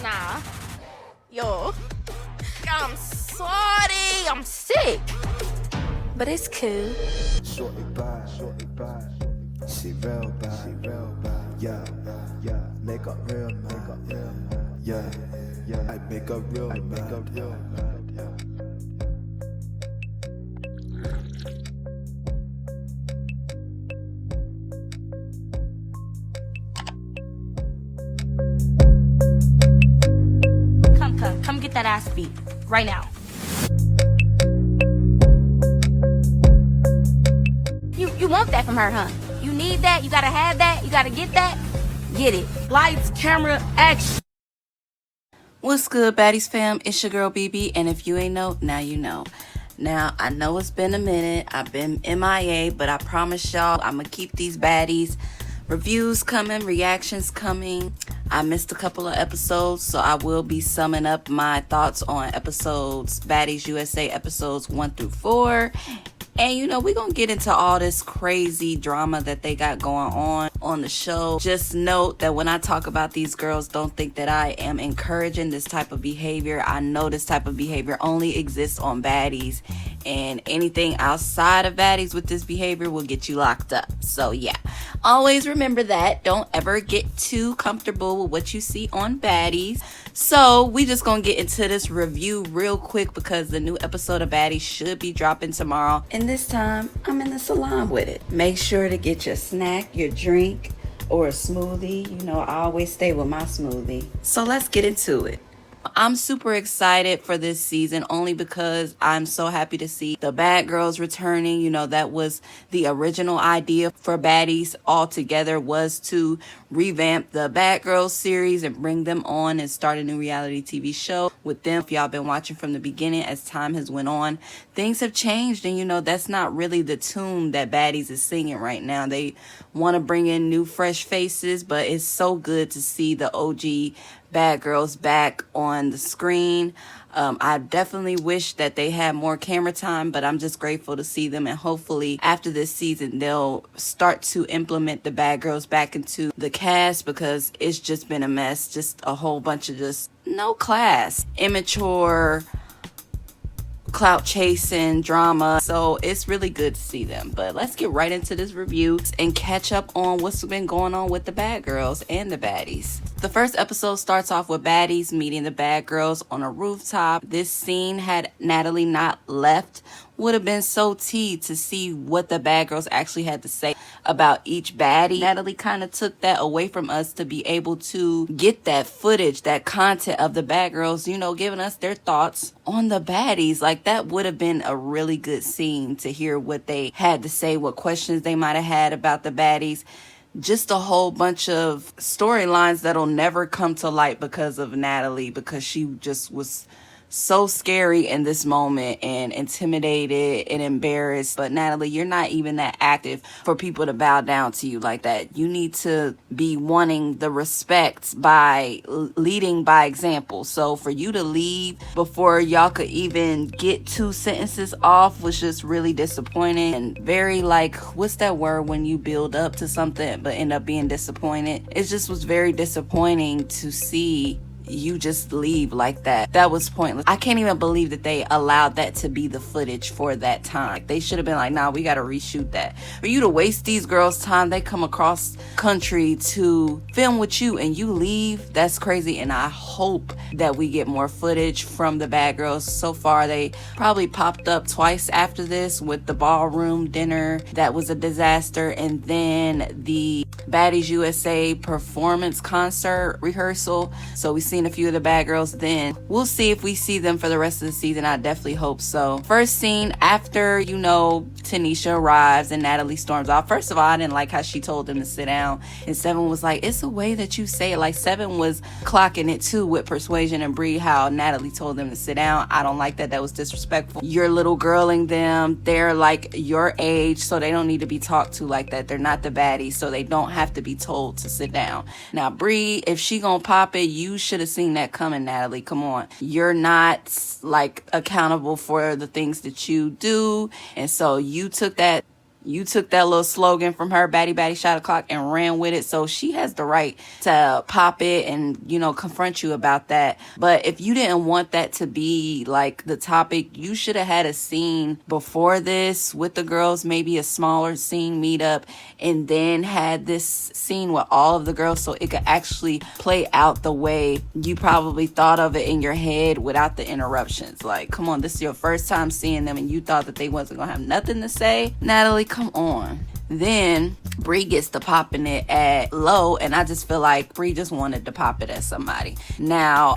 Nah. Yo. I'm sorry. I'm sick. But it's cool. Shorty bad. She real bad. Yeah. Make up real man. Yeah. I make up real man. Come get that ass beat right now. You want that from her, huh? You need that? You gotta have that? You gotta get that? Get it. Lights, camera, action. What's good, Baddies fam? It's your girl BB, and if you ain't know, now you know. Now, I know it's been a minute. I've been MIA, but I promise y'all I'm gonna keep these baddies reviews coming, reactions coming. I missed a couple of episodes, so I will be summing up my thoughts on episodes, Baddies USA episodes 1 through 4. And you know, we're gonna get into all this crazy drama that they got going on the show. Just note that when I talk about these girls, don't think that I am encouraging this type of behavior. I know this type of behavior only exists on Baddies, and anything outside of Baddies with this behavior will get you locked up. So yeah, always remember that. Don't ever get too comfortable with what you see on Baddies. So we just gonna get into this review real quick because the new episode of Baddies should be dropping tomorrow, and this time I'm in the salon with it. Make sure to get your snack, your drink, or a smoothie. You know, I always stay with my smoothie. So let's get into it. I'm super excited for this season only because I'm so happy to see the bad girls returning. You know, that was the original idea for Baddies altogether, was to revamp the Bad Girls series and bring them on and start a new reality TV show with them. If y'all been watching from the beginning, as time has went on, things have changed, and you know, that's not really the tune that Baddies is singing right now. They want to bring in new fresh faces, but it's so good to see the OG Bad Girls back on the screen. I definitely wish that they had more camera time, but I'm just grateful to see them, and hopefully after this season they'll start to implement the Bad Girls back into the cast, because it's just been a mess. Just a whole bunch of just no class, immature, clout chasing drama. So it's really good to see them. But let's get right into this review and catch up on what's been going on with the Bad Girls and the Baddies. The first episode starts off with Baddies meeting the Bad Girls on a rooftop. This scene, had Natalie not left, would have been so tea to see what the Bad Girls actually had to say about each baddie. Natalie kind of took that away from us to be able to get that footage, that content of the Bad Girls, you know, giving us their thoughts on the baddies. Like, that would have been a really good scene to hear what they had to say, what questions they might have had about the baddies. Just a whole bunch of storylines that'll never come to light because of Natalie, because she just was so scary in this moment and intimidated and embarrassed. But Natalie, you're not even that active for people to bow down to you like that. You need to be wanting the respect by leading by example. So for you to leave before y'all could even get 2 sentences off was just really disappointing, and very, like, what's that word when you build up to something but end up being disappointed? It just was very disappointing to see you just leave like that. That was pointless. I can't even believe that they allowed that to be the footage for that time. They should have been like, nah, we gotta reshoot that. For you to waste these girls' time, they come across country to film with you and you leave, that's crazy. And I hope that we get more footage from the Bad Girls. So far, they probably popped up twice after this with the ballroom dinner. That was a disaster. And then the Baddies USA performance concert rehearsal. So we seen a few of the Bad Girls then. We'll see if we see them for the rest of the season. I definitely hope so. First scene after, you know, Tanisha arrives and Natalie storms off. First of all, I didn't like how she told them to sit down. And Seven was like, it's a way that you say it. Like, Seven was clocking it too with Persuasion and Bree, how Natalie told them to sit down. I don't like that. That was disrespectful. You're little girling them. They're like your age, so they don't need to be talked to like that. They're not the baddies, so they don't have to be told to sit down. Now, Bree, if she gonna pop it, you should have seen that coming, Natalie. Come on. You're not like accountable for the things that you do. And so you took that You took that little slogan from her, baddie, baddie, shot o'clock, and ran with it. So she has the right to pop it and, you know, confront you about that. But if you didn't want that to be like the topic, you should have had a scene before this with the girls, maybe a smaller scene meetup, and then had this scene with all of the girls so it could actually play out the way you probably thought of it in your head without the interruptions. Like, come on, this is your first time seeing them and you thought that they wasn't gonna have nothing to say. Natalie, come on. Then Bree gets to popping it at Low, and I just feel like Bree just wanted to pop it at somebody. Now,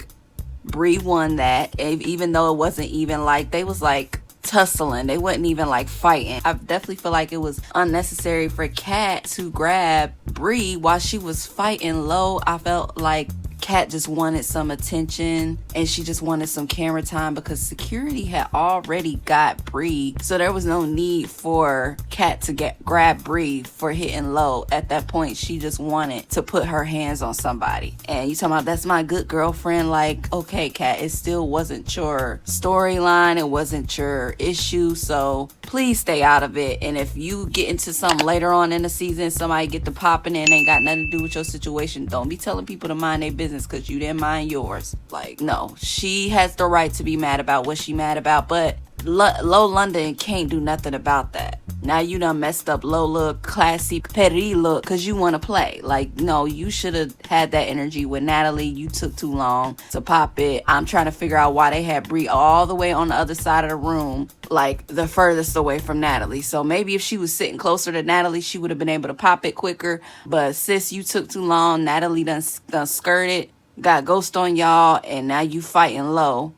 Bree won that, even though it wasn't even like, they was like tussling. They wasn't even like fighting. I definitely feel like it was unnecessary for Kat to grab Bree while she was fighting Low. I felt like Kat just wanted some attention and she just wanted some camera time because security had already got Bree, so there was no need for Kat to grab Bree for hitting Low. At that point, she just wanted to put her hands on somebody. And you talking about that's my good girlfriend? Like, okay, Kat, it still wasn't your storyline, it wasn't your issue, so please stay out of it. And if you get into something later on in the season, somebody get to popping and ain't got nothing to do with your situation, don't be telling people to mind their business because you didn't mind yours. Like, no, she has the right to be mad about what she mad about, but Low London can't do nothing about that. Now you done messed up Low look, classy, petty look, because you want to play. Like, no, you should have had that energy with Natalie. You took too long to pop it. I'm trying to figure out why they had Bree all the way on the other side of the room, like the furthest away from Natalie. So maybe if she was sitting closer to Natalie, she would have been able to pop it quicker. But sis, you took too long. Natalie done skirted, got ghost on y'all, and now you fighting Low.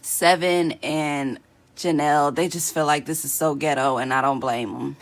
Seven and Janelle, they just feel like this is so ghetto, and I don't blame them.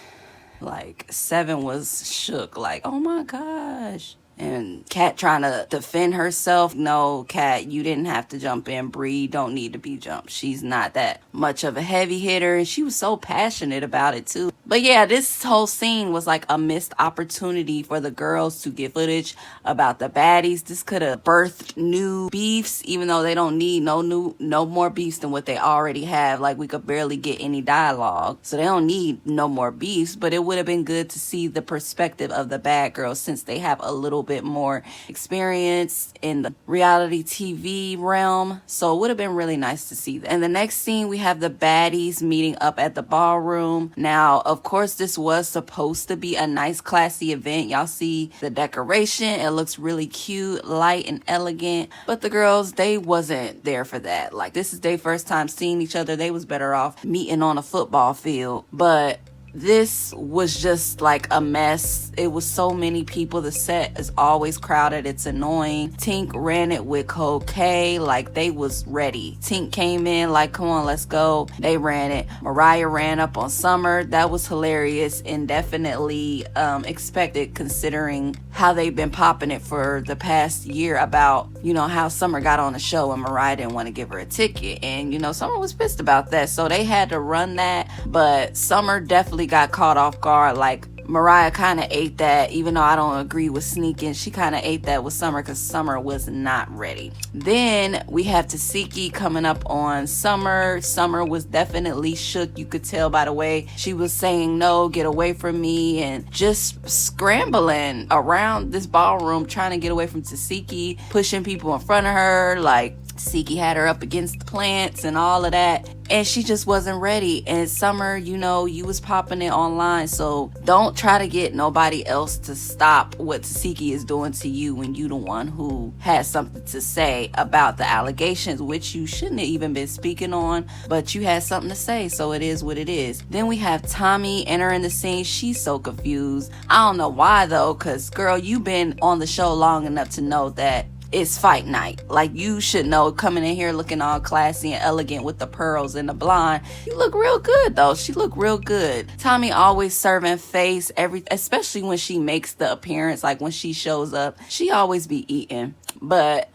Like, Seven was shook, like, oh my gosh. And Kat trying to defend herself. No, Kat, you didn't have to jump in. Bree don't need to be jumped. She's not that much of a heavy hitter. And she was so passionate about it too. But yeah, this whole scene was like a missed opportunity for the girls to get footage about the baddies. This could have birthed new beefs, even though they don't need no more beefs than what they already have. Like, we could barely get any dialogue, so they don't need no more beefs. But it would have been good to see the perspective of the bad girls, since they have a little bit more experience in the reality TV realm. So it would have been really nice to see that. And the next scene, we have the baddies meeting up at the ballroom. Now, of course, this was supposed to be a nice, classy event. Y'all see the decoration. It looks really cute, light and elegant. But the girls, they wasn't there for that. Like, this is their first time seeing each other. They was better off meeting on a football field. But this was just like a mess. It was so many people. The set is always crowded. It's annoying. Tink ran it with Cole K. Like, they was ready. Tink came in like, come on, let's go. They ran it. Mariah ran up on Summer. That was hilarious and definitely expected, considering how they've been popping it for the past year about, you know, how Summer got on the show and Mariah didn't want to give her a ticket. And, you know, Summer was pissed about that. So they had to run that. But Summer definitely got caught off guard. Like, Mariah kind of ate that, even though I don't agree with sneaking. She kind of ate that with Summer because Summer was not ready. Then we have Tasiki coming up on Summer. Summer was definitely shook. You could tell by the way she was saying, no, get away from me, and just scrambling around this ballroom trying to get away from Tasiki, pushing people in front of her. Like, Tasiki had her up against the plants and all of that, and she just wasn't ready. And Summer, you know, you was popping it online, so don't try to get nobody else to stop what Tasiki is doing to you when you the one who has something to say about the allegations, which you shouldn't have even been speaking on, but you had something to say, so it is what it is. Then we have Tommy entering the scene. She's so confused. I don't know why though, because girl, you've been on the show long enough to know that it's fight night. Like, you should know, coming in here looking all classy and elegant with the pearls and the blonde. You look real good though. She look real good. Tommy always serving face, especially when she makes the appearance. Like, when she shows up, she always be eating. But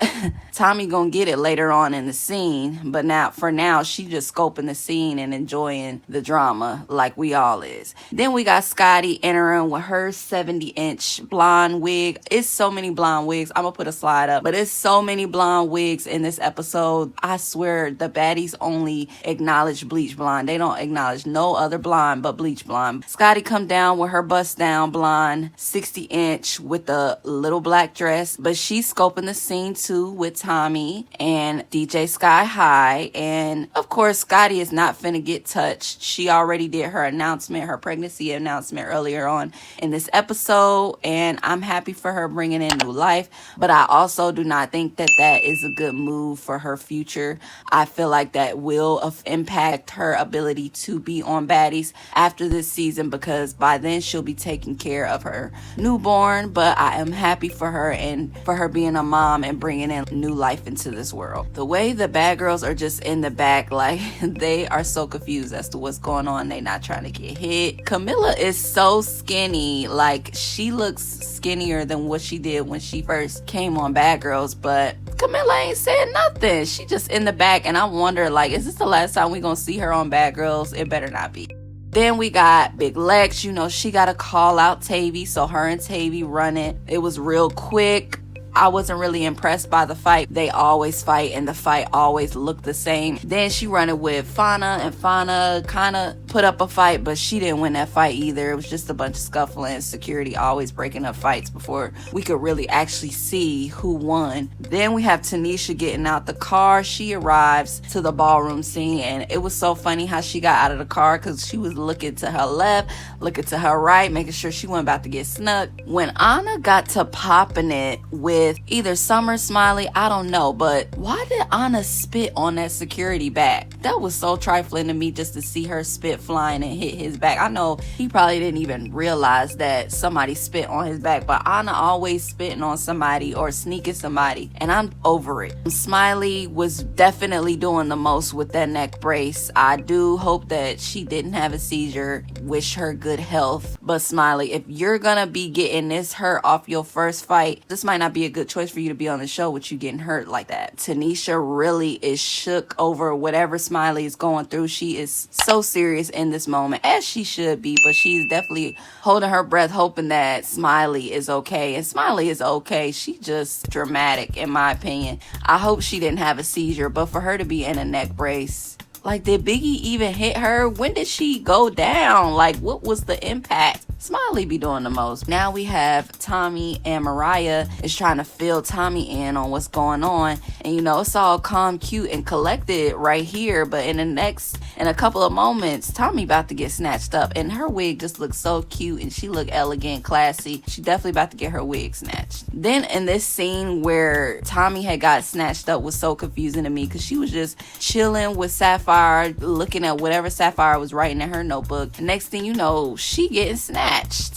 Tommy gonna get it later on in the scene. But for now, she just scoping the scene and enjoying the drama like we all is. Then we got Scotty entering with her 70-inch blonde wig. It's so many blonde wigs. I'm gonna put a slide up But it's so many blonde wigs in this episode. I swear the baddies only acknowledge bleach blonde. They don't acknowledge no other blonde but bleach blonde. Scotty come down with her bust down blonde 60-inch with a little black dress, but she's scoping the scene too with Tommy and DJ Sky High. And of course Scotty is not finna get touched. She already did her announcement, her pregnancy announcement earlier on in this episode, and I'm happy for her bringing in new life, but I also do not think that that is a good move for her future. I feel like that will impact her ability to be on Baddies after this season, because by then she'll be taking care of her newborn. But I am happy for her and for her being a mom and bringing in new life into this world. The way the bad girls are just in the back, like they are so confused as to what's going on. They not trying to get hit. Camilla is so skinny, like she looks skinnier than what she did when she first came on Bad Girls, but Camilla ain't said nothing. She just in the back, and I wonder, like, is this the last time we gonna see her on Bad Girls? It better not be. Then we got Big Lex. You know, she got to call out Tavy, so her and Tavy run it. It was real quick. I wasn't really impressed by the fight. They always fight, and the fight always looked the same. Then she run it with Fauna, and Fauna kind of put up a fight, but she didn't win that fight either. It was just a bunch of scuffling, security always breaking up fights before we could really actually see who won. Then we have Tanisha getting out the car. She arrives to the ballroom scene, and it was so funny how she got out of the car, because she was looking to her left, looking to her right, making sure she wasn't about to get snuck. When Anna got to popping it with either Summer, Smiley, I don't know, but why did Anna spit on that security back? That was so trifling to me, just to see her spit flying and hit his back. I know he probably didn't even realize that somebody spit on his back, but Anna always spitting on somebody or sneaking somebody, and I'm over it. Smiley was definitely doing the most with that neck brace. I do hope that she didn't have a seizure. Wish her good health. But Smiley, if you're gonna be getting this hurt off your first fight, this might not be a good choice for you to be on the show with you getting hurt like that. Tanisha really is shook over whatever Smiley is going through. She is so serious in this moment, as she should be, but she's definitely holding her breath, hoping that Smiley is okay. And Smiley is okay. She just dramatic, in my opinion. I hope she didn't have a seizure, but for her to be in a neck brace, like, did Biggie even hit her? When did she go down? Like, what was the impact? Smiley be doing the most. Now we have Tommy and Mariah is trying to fill Tommy in on what's going on. And, you know, it's all calm, cute, and collected right here. But in a couple of moments, Tommy about to get snatched up. And her wig just looks so cute, and she look elegant, classy. She definitely about to get her wig snatched. Then in this scene where Tommy had got snatched up was so confusing to me, because she was just chilling with Sapphire, looking at whatever Sapphire was writing in her notebook. The next thing you know, she getting snatched.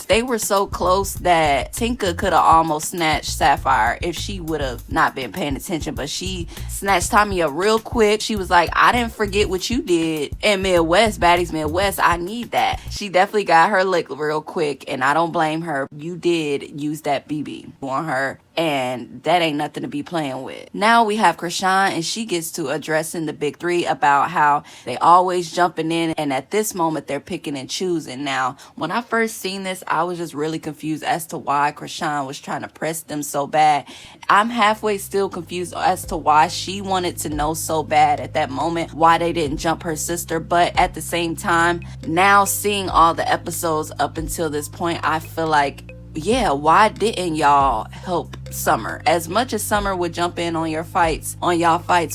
They were so close that Tinka could have almost snatched Sapphire if she would have not been paying attention, but she snatched Tommy up real quick. She was like, I didn't forget what you did in Midwest, Baddies Midwest. I need that. She definitely got her lick real quick, and I don't blame her. You did use that BB on her, and that ain't nothing to be playing with. Now we have Krishan, and she gets to addressing the big three about how they always jumping in, and at this moment they're picking and choosing. Now, when I first seen this, I was just really confused as to why Krishan was trying to press them so bad. I'm halfway still confused as to why she wanted to know so bad at that moment why they didn't jump her sister. But at the same time, now seeing all the episodes up until this point, I feel like, yeah, why didn't y'all help Summer? As much as Summer would jump in on y'all fights,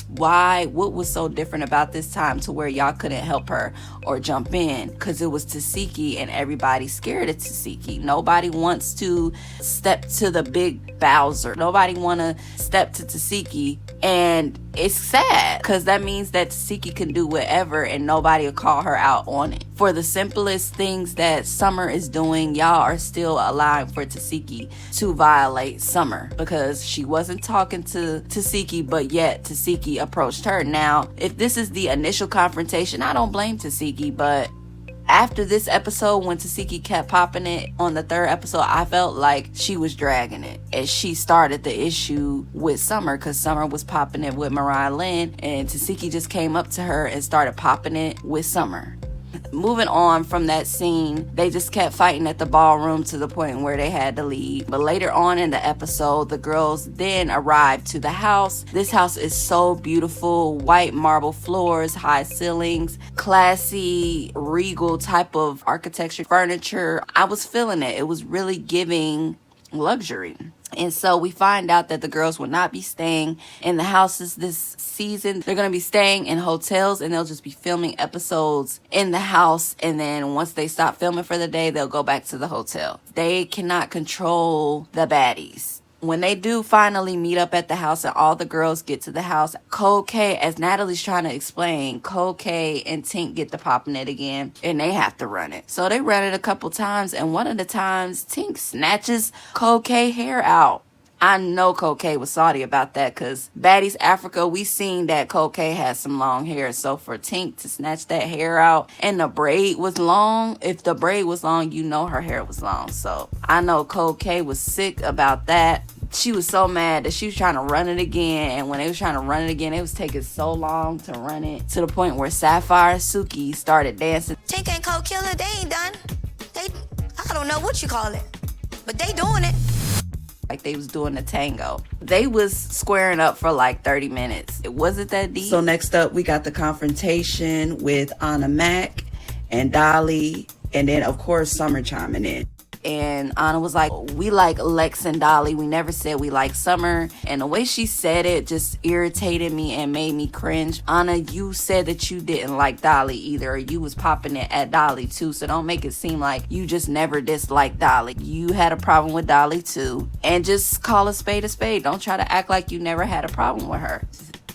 why? What was so different about this time to where y'all couldn't help her or jump in? Because it was Tasiki, and everybody's scared of Tasiki. Nobody wants to step to the big Bowser. Nobody want to step to Tasiki, and it's sad because that means that Tasiki can do whatever and nobody will call her out on it. For the simplest things that Summer is doing, y'all are still allowing for Tasiki to violate Summer, because she wasn't talking to Tasiki, but yet Tasiki approached her. Now, if this is the initial confrontation, I don't blame Tasiki, but after this episode, when Tasiki kept popping it on the third episode, I felt like she was dragging it, and she started the issue with Summer, because Summer was popping it with Mariah Lynn, and Tasiki just came up to her and started popping it with Summer. Moving on from that scene, they just kept fighting at the ballroom to the point where they had to leave. But later on in the episode, the girls then arrived to the house. This house is so beautiful, white marble floors, high ceilings, classy, regal type of architecture, furniture. I was feeling it. It was really giving luxury. And so we find out that the girls will not be staying in the houses this season. They're going to be staying in hotels, and they'll just be filming episodes in the house. And then once they stop filming for the day, they'll go back to the hotel. They cannot control the baddies. When they do finally meet up at the house and all the girls get to the house, Cold K, as Natalie's trying to explain, Cold K and Tink get to popping it again, and they have to run it. So they run it a couple times, and one of the times, Tink snatches Cold K hair out. I know Cold K was salty about that, because Baddies Africa, we seen that Cold K has some long hair. So for Tink to snatch that hair out, and the braid was long, if the braid was long, you know her hair was long. So I know Cold K was sick about that. She was so mad that she was trying to run it again, and when they was trying to run it again, it was taking so long to run it, to the point where Sapphire and Suki started dancing. Tink and Cold Killer, they ain't done. I don't know what you call it, but they doing it. Like they was doing the tango. They was squaring up for like 30 minutes. It wasn't that deep. So next up, we got the confrontation with Anna Mac and Dolly, and then of course Summer chiming in. And Anna was like, we like Lex and Dolly. We never said we like Summer. And the way she said it just irritated me and made me cringe. Anna, you said that you didn't like Dolly either. You was popping it at Dolly too. So don't make it seem like you just never disliked Dolly. You had a problem with Dolly too. And just call a spade a spade. Don't try to act like you never had a problem with her.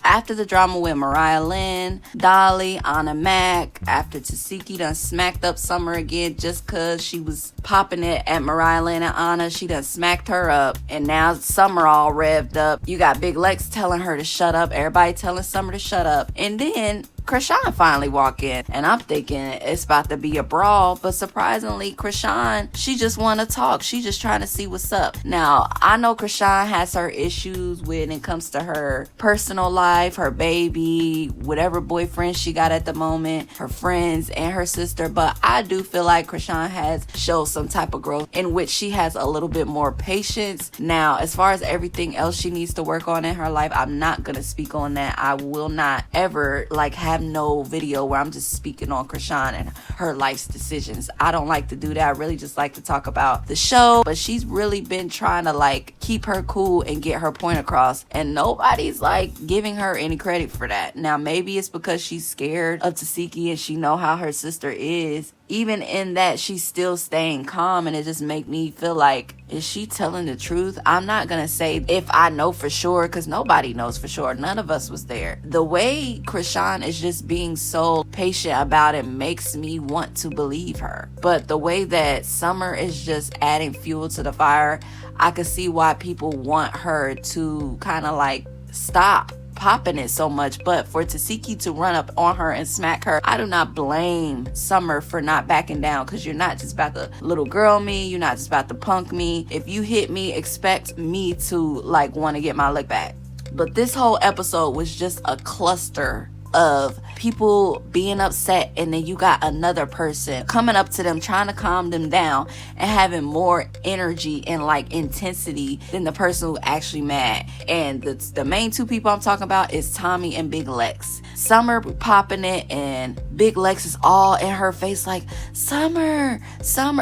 After the drama with Mariah Lynn, Dolly, Anna Mac, after Tasiki done smacked up Summer again just cause she was popping it at Mariah Lynn and Anna, she done smacked her up, and now Summer all revved up. You got Big Lex telling her to shut up, everybody telling Summer to shut up, and then Krishan finally walk in, and I'm thinking it's about to be a brawl, but surprisingly, Krishan, she just want to talk. She just trying to see what's up. Now, I know Krishan has her issues when it comes to her personal life, her baby, whatever boyfriend she got at the moment, her friends, and her sister, but I do feel like Krishan has showed some type of growth in which she has a little bit more patience. Now, as far as everything else she needs to work on in her life, I'm not going to speak on that. I will not ever have no video where I'm just speaking on Krishan and her life's decisions. I don't like to do that. I really just like to talk about the show, but she's really been trying to keep her cool and get her point across, and nobody's giving her any credit for that. Now maybe it's because she's scared of Tasiki and she know how her sister is. Even in that, she's still staying calm, and it just make me feel like, is she telling the truth? I'm not gonna say if I know for sure, because nobody knows for sure. None of us was there. The way Krishan is just being so patient about it makes me want to believe her. But the way that Summer is just adding fuel to the fire, I could see why people want her to kind of stop popping it so much. But for Tasiki to run up on her and smack her, I do not blame Summer for not backing down, because you're not just about to little girl me, you're not just about to punk me. If you hit me, expect me to want to get my lick back. But this whole episode was just a cluster of people being upset, and then you got another person coming up to them trying to calm them down and having more energy and intensity than the person who actually mad. And the main two people I'm talking about is Tommy and Big Lex. Summer popping it, and Big Lex is all in her face Summer.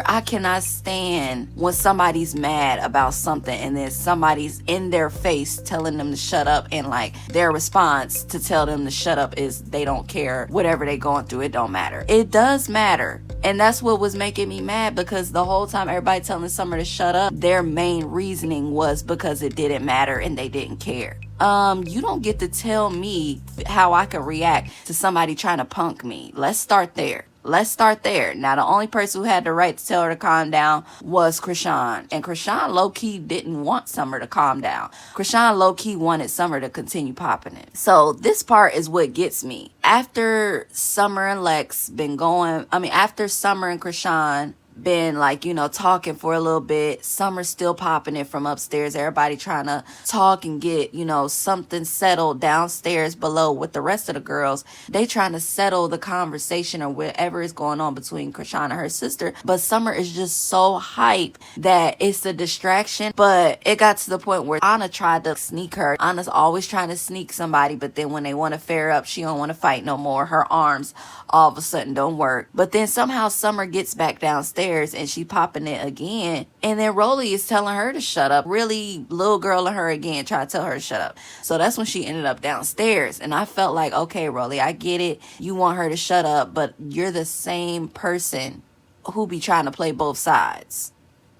I cannot stand when somebody's mad about something and then somebody's in their face telling them to shut up, and their response to tell them to shut up is they don't care. Whatever they going through, it don't matter. It does matter. And that's what was making me mad, because the whole time everybody telling Summer to shut up, their main reasoning was because it didn't matter and they didn't care. You don't get to tell me how I can react to somebody trying to punk me. Let's start there. Now, the only person who had the right to tell her to calm down was Krishan. And Krishan low-key didn't want Summer to calm down. Krishan low-key wanted Summer to continue popping it. So this part is what gets me. After Summer and Lex after Summer and Krishan been like, you know, talking for a little bit. Summer's still popping it from upstairs. Everybody trying to talk and get, you know, something settled downstairs below with the rest of the girls. They trying to settle the conversation or whatever is going on between Krishan and her sister. But Summer is just so hype that it's a distraction. But it got to the point where Anna tried to sneak her. Anna's always trying to sneak somebody, but then when they want to fare up, she don't want to fight no more. Her arms all of a sudden don't work. But then somehow Summer gets back downstairs and she popping it again, and then Rollie is telling her to shut up. Really little girl in her again, trying to tell her to shut up. So that's when she ended up downstairs, and I felt like, okay, Rollie, I get it, you want her to shut up, but you're the same person who be trying to play both sides.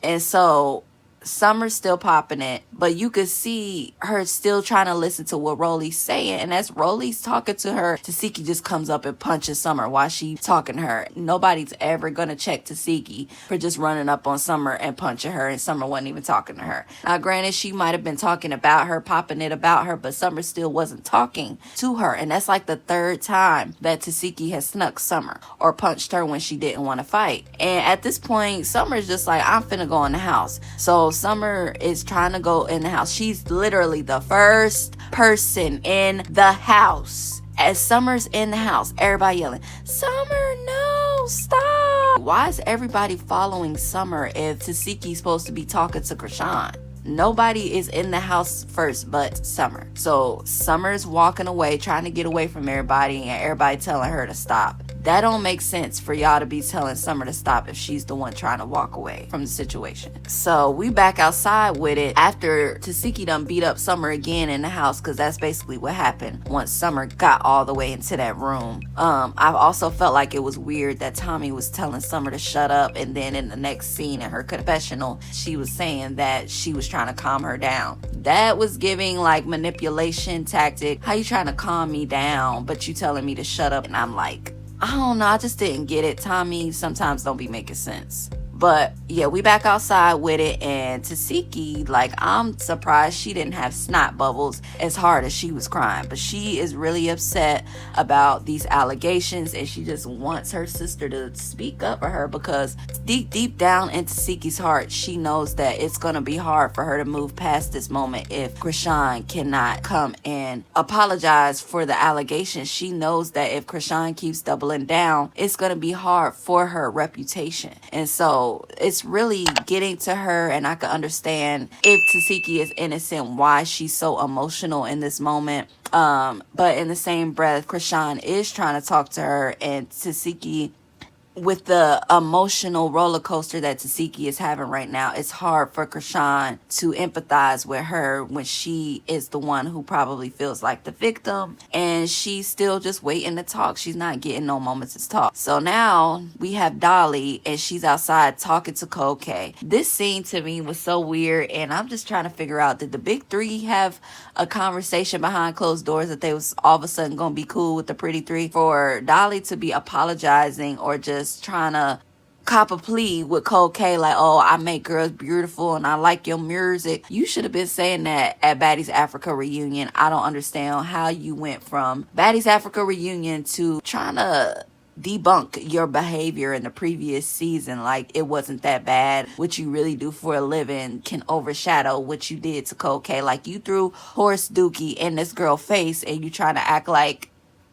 And so Summer's still popping it, but you could see her still trying to listen to what Rollie's saying. And as Rollie's talking to her, Tasiki just comes up and punches Summer while she's talking to her. Nobody's ever gonna check Tasiki for just running up on Summer and punching her, and Summer wasn't even talking to her. Now granted, she might have been talking about her, popping it about her, but Summer still wasn't talking to her. And that's like the third time that Tasiki has snuck Summer or punched her when she didn't want to fight. And at this point, Summer's just like, I'm finna go in the house. So Summer is trying to go in the house. She's literally the first person in the house. As Summer's in the house, everybody yelling, Summer, no, stop. Why is everybody following Summer if Tasiki's supposed to be talking to Krishan? Nobody is in the house first but Summer. So Summer's walking away, trying to get away from everybody, and everybody telling her to stop. That don't make sense for y'all to be telling Summer to stop if she's the one trying to walk away from the situation. So we back outside with it after Tasiki done beat up Summer again in the house, because that's basically what happened once Summer got all the way into that room. I've also felt like it was weird that Tommy was telling Summer to shut up, and then in the next scene in her confessional, she was saying that she was trying to calm her down. That was giving like manipulation tactic. How you trying to calm me down, but you telling me to shut up? And I'm like, I don't know, I just didn't get it. Tommy sometimes don't be making sense. But yeah, we back outside with it, and Tasiki, like, I'm surprised she didn't have snot bubbles as hard as she was crying. But she is really upset about these allegations, and she just wants her sister to speak up for her, because deep down in Tasiki's heart, she knows that it's gonna be hard for her to move past this moment if Krishan cannot come and apologize for the allegations. She knows that if Krishan keeps doubling down, it's gonna be hard for her reputation. And so it's really getting to her, and I can understand if Tasiki is innocent, why she's so emotional in this moment. But in the same breath, Krishan is trying to talk to her, and Tasiki, with the emotional roller coaster that Tasiki is having right now, it's hard for Krishan to empathize with her when she is the one who probably feels like the victim, and she's still just waiting to talk. She's not getting no moments to talk. So now we have Dolly, and she's outside talking to Cold K. This scene to me was so weird, and I'm just trying to figure out, did the big three have a conversation behind closed doors that they was all of a sudden gonna be cool with the pretty three? For Dolly to be apologizing or just trying to cop a plea with Cold K, like, oh, I make girls beautiful and I like your music. You should have been saying that at Baddies Africa reunion. I don't understand how you went from Baddies Africa reunion to trying to debunk your behavior in the previous season. Like, it wasn't that bad. What you really do for a living can overshadow what you did to Cold K. Like, you threw horse dookie in this girl's face, and you trying to act like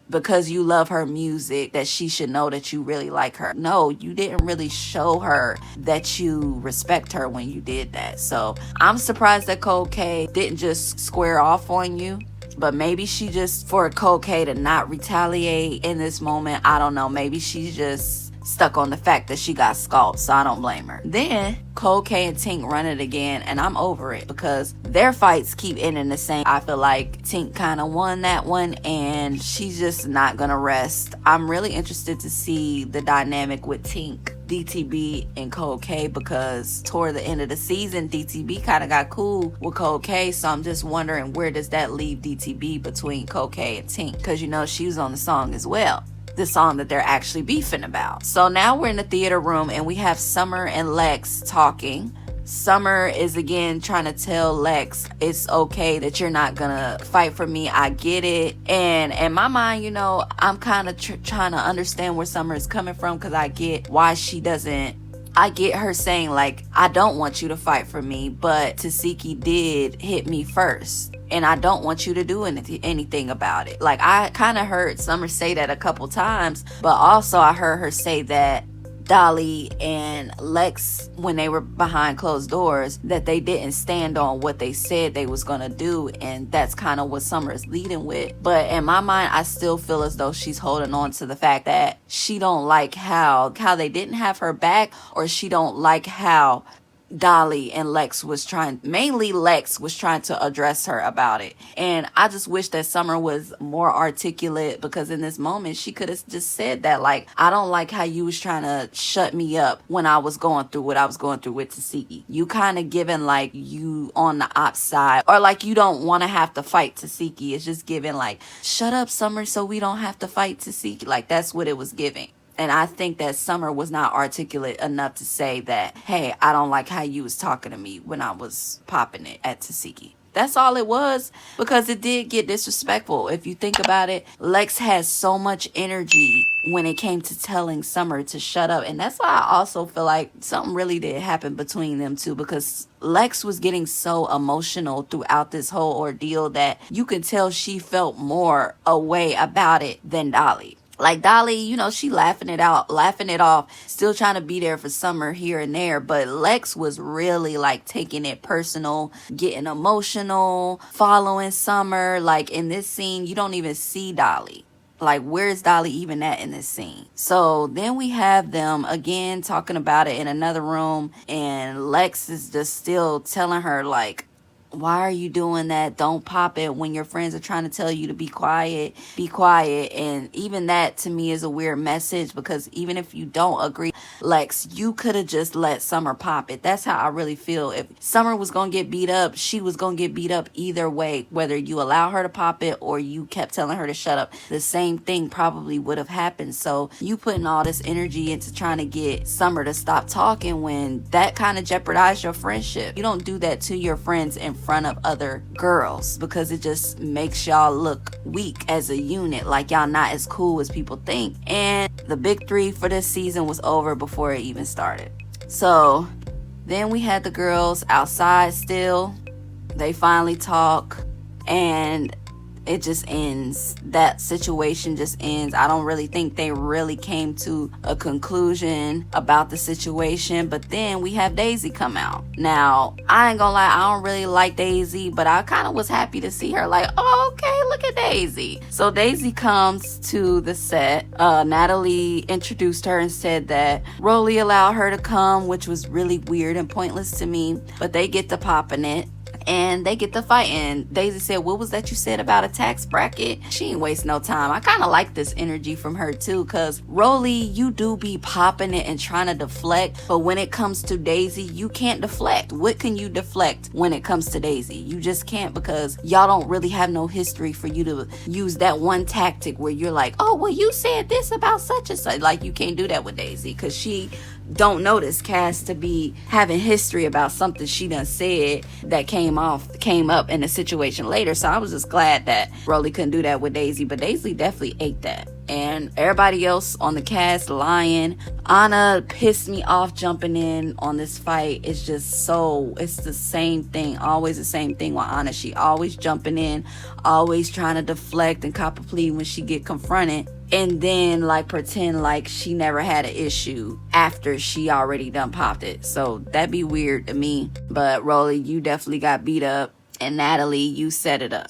because you love her music that she should know that you really like her. No, you didn't really show her that you respect her when you did that. So I'm surprised that Cold K didn't just square off on you. But maybe she just, for Cold K to not retaliate in this moment, I don't know. Maybe she's just stuck on the fact that she got scalped, so I don't blame her. Then Cold K and Tink run it again, and I'm over it because their fights keep ending the same. I feel like Tink kind of won that one, and she's just not gonna rest. I'm really interested to see the dynamic with Tink, DTB, and Cold K, because toward the end of the season, DTB kind of got cool with Cold K, so I'm just wondering, where does that leave DTB between Cold K and Tink? Because, you know, she was on the song as well, the song that they're actually beefing about. So now we're in the theater room, and we have Summer and Lex talking. Summer is again trying to tell Lex, it's okay that you're not gonna fight for me. I get it. And in my mind, you know, I'm kind of trying to understand where Summer is coming from, because I get why she doesn't I get her saying, like, I don't want you to fight for me, but Tasiki did hit me first. And I don't want you to do anything about it. Like, I kind of heard Summer say that a couple times. But also I heard her say that Dolly and Lex, when they were behind closed doors, that they didn't stand on what they said they was gonna do, and that's kind of what Summer is leading with. But in my mind, I still feel as though she's holding on to the fact that she don't like how they didn't have her back, or she don't like how Dolly and Lex was mainly Lex was trying to address her about it. And I just wish that Summer was more articulate, because in this moment she could have just said that, like, I don't like how you was trying to shut me up when I was going through what I was going through with Tasiki. You kind of giving like you on the op side, or like you don't want to have to fight Tasiki. It's just giving like, shut up, Summer, so we don't have to fight Tasiki. Like, that's what it was giving. And I think that Summer was not articulate enough to say that, hey, I don't like how you was talking to me when I was popping it at Tasiki. That's all it was, because it did get disrespectful. If you think about it, Lex has so much energy when it came to telling Summer to shut up. And that's why I also feel like something really did happen between them two, because Lex was getting so emotional throughout this whole ordeal that you could tell she felt more a way about it than Dolly. Like, Dolly, you know, she laughing it off, still trying to be there for Summer here and there. But Lex was really, like, taking it personal, getting emotional, following Summer. Like, in this scene, you don't even see Dolly. Like, where's Dolly even at in this scene? So then we have them again talking about it in another room. And Lex is just still telling her, like, why are you doing that? Don't pop it when your friends are trying to tell you to be quiet. Be quiet. And even that to me is a weird message, because even if you don't agree, Lex, you could have just let Summer pop it. That's how I really feel. If Summer was going to get beat up, she was going to get beat up either way. Whether you allow her to pop it or you kept telling her to shut up, the same thing probably would have happened. So you putting all this energy into trying to get Summer to stop talking, when that kind of jeopardized your friendship. You don't do that to your friends in front of other girls, because it just makes y'all look weak as a unit, like y'all not as cool as people think. And the big three for this season was over before it even started. So then we had the girls outside still. They finally talk, and it just ends. That situation just ends. I don't really think they really came to a conclusion about the situation. But then we have Daisy come out. Now, I ain't gonna lie, I don't really like Daisy, but I kind of was happy to see her. Like, oh, okay, look at Daisy. So Daisy comes to the set. Natalie introduced her and said that Rollie allowed her to come, which was really weird and pointless to me. But they get to popping it, and they get to fighting. Daisy said, what was that you said about a tax bracket? She ain't waste no time. I kind of like this energy from her too, because Rollie, you do be popping it and trying to deflect, but when it comes to Daisy, you can't deflect. What can you deflect when it comes to Daisy? You just can't, because y'all don't really have no history for you to use that one tactic where you're like, oh, well, you said this about such and such. Like, you can't do that with Daisy, because she don't notice cast to be having history about something she done said that came up in a situation later. So I was just glad that Rollie couldn't do that with Daisy, but Daisy definitely ate that. And everybody else on the cast lying. Anna pissed me off jumping in on this fight. It's just it's the same thing, always the same thing with Anna. She always jumping in, always trying to deflect and cop a plea when she get confronted, and then like pretend like she never had an issue after she already done popped it. So that'd be weird to me. But Rollie, you definitely got beat up, and Natalie, you set it up.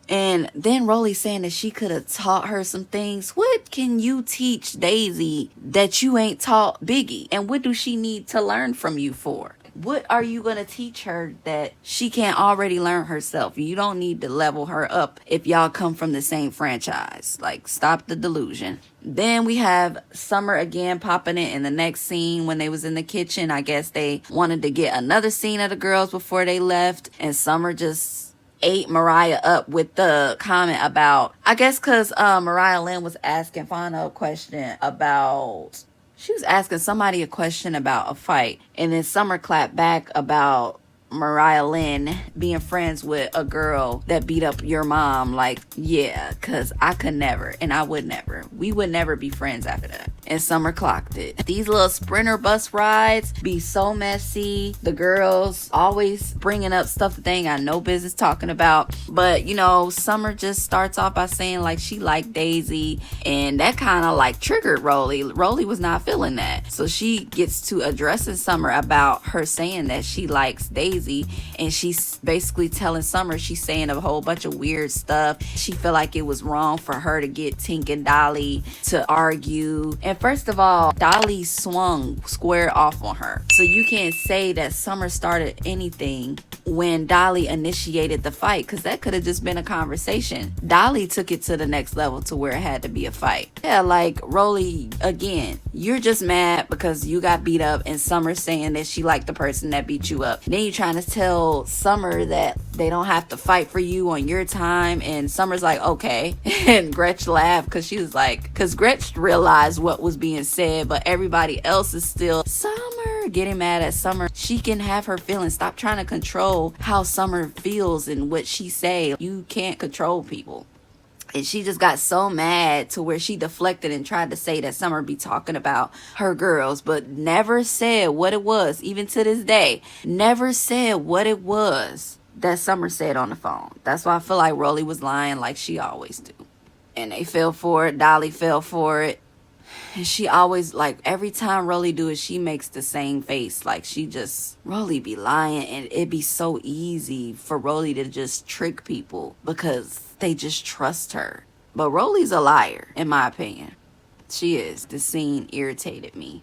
And then Rollie saying that she could have taught her some things. What can you teach Daisy that you ain't taught Biggie? And what do she need to learn from you for? What are you going to teach her that she can't already learn herself? You don't need to level her up if y'all come from the same franchise. Like, stop the delusion. Then we have Summer again popping it in the next scene when they was in the kitchen. I guess they wanted to get another scene of the girls before they left. And Summer just ate Mariah up with the comment about, I guess because Mariah Lynn was asking Fauna a question about, she was asking somebody a question about a fight, and then Summer clapped back about Mariah Lynn being friends with a girl that beat up your mom. Like, yeah, because I could never, and I would never. We would never be friends after that. And Summer clocked it. These little Sprinter bus rides be so messy. The girls always bringing up stuff that they ain't got no business talking about. But, you know, Summer just starts off by saying, like, she liked Daisy. And that kind of, like, triggered Rollie. Rollie was not feeling that. So she gets to addressing Summer about her saying that she likes Daisy. And she's basically telling Summer, she's saying a whole bunch of weird stuff. She felt like it was wrong for her to get Tink and Dolly to argue. And first of all, Dolly swung square off on her. So you can't say that Summer started anything when Dolly initiated the fight, because that could have just been a conversation. Dolly took it to the next level to where it had to be a fight. Yeah, like Rollie, again, you're just mad because you got beat up and Summer's saying that she liked the person that beat you up. Then you're trying to tell Summer that they don't have to fight for you on your time, and Summer's like, okay. And Gretch laughed because she was like, because Gretch realized what was being said, but everybody else is still, Summer, getting mad at Summer. She can have her feelings. Stop trying to control how Summer feels and what she say. You can't control people. And she just got so mad to where she deflected and tried to say that Summer be talking about her girls, but never said what it was, even to this day. Never said what it was that Summer said on the phone. That's why I feel like Rollie was lying like she always do. And they fell for it. Dolly fell for it. And she always, like, every time Rollie do it, she makes the same face. Like, she just, Rollie be lying, and it be so easy for Rollie to just trick people because they just trust her. But Rollie's a liar, in my opinion. She is. The scene irritated me.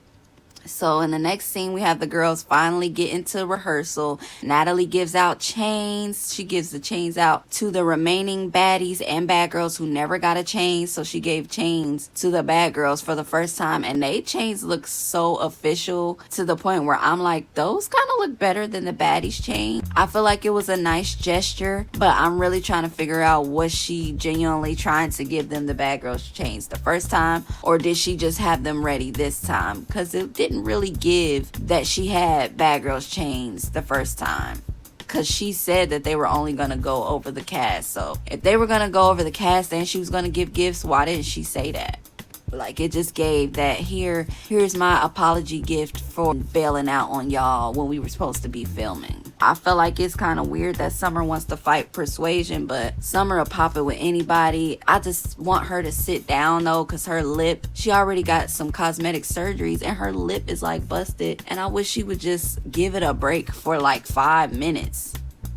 So in the next scene, we have the girls finally get into rehearsal. Natalie gives out chains. She gives the chains out to the remaining baddies and bad girls who never got a chain. So she gave chains to the bad girls for the first time. And they chains look so official to the point where I'm like, those kind of look better than the baddies chain. I feel like it was a nice gesture, but I'm really trying to figure out, was she genuinely trying to give them the bad girls chains the first time? Or did she just have them ready this time? Because it didn't really give that she had bad girls chains the first time, because she said that they were only going to go over the cast. So if they were going to go over the cast and she was going to give gifts, why didn't she say that? Like, it just gave that, here's my apology gift for bailing out on y'all when we were supposed to be filming. I feel like it's kind of weird that Summer wants to fight Persuasion, but Summer will pop it with anybody. I just want her to sit down though, because her lip, she already got some cosmetic surgeries and her lip is like busted, and I wish she would just give it a break for like 5 minutes.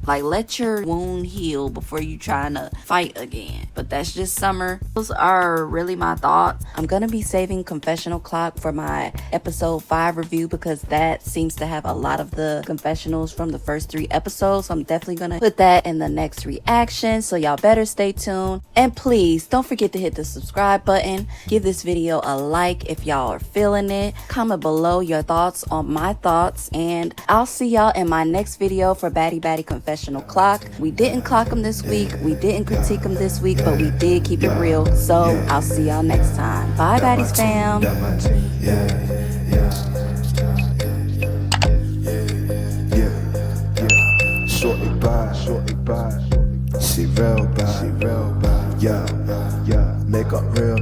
Like, let your wound heal before you trying to fight again. But that's just Summer. Those are really my thoughts. I'm going to be saving Confessional Clock for my episode 5 review, because that seems to have a lot of the confessionals from the first 3 episodes. So I'm definitely going to put that in the next reaction. So y'all better stay tuned. And please don't forget to hit the subscribe button. Give this video a like if y'all are feeling it. Comment below your thoughts on my thoughts. And I'll see y'all in my next video for Baddie Confessional Clock. We didn't clock them this week. We didn't critique them this week, but we did keep it real. So I'll see y'all next time. Bye, Baddies fam. Shorty bad, she real bad, yeah, make up real.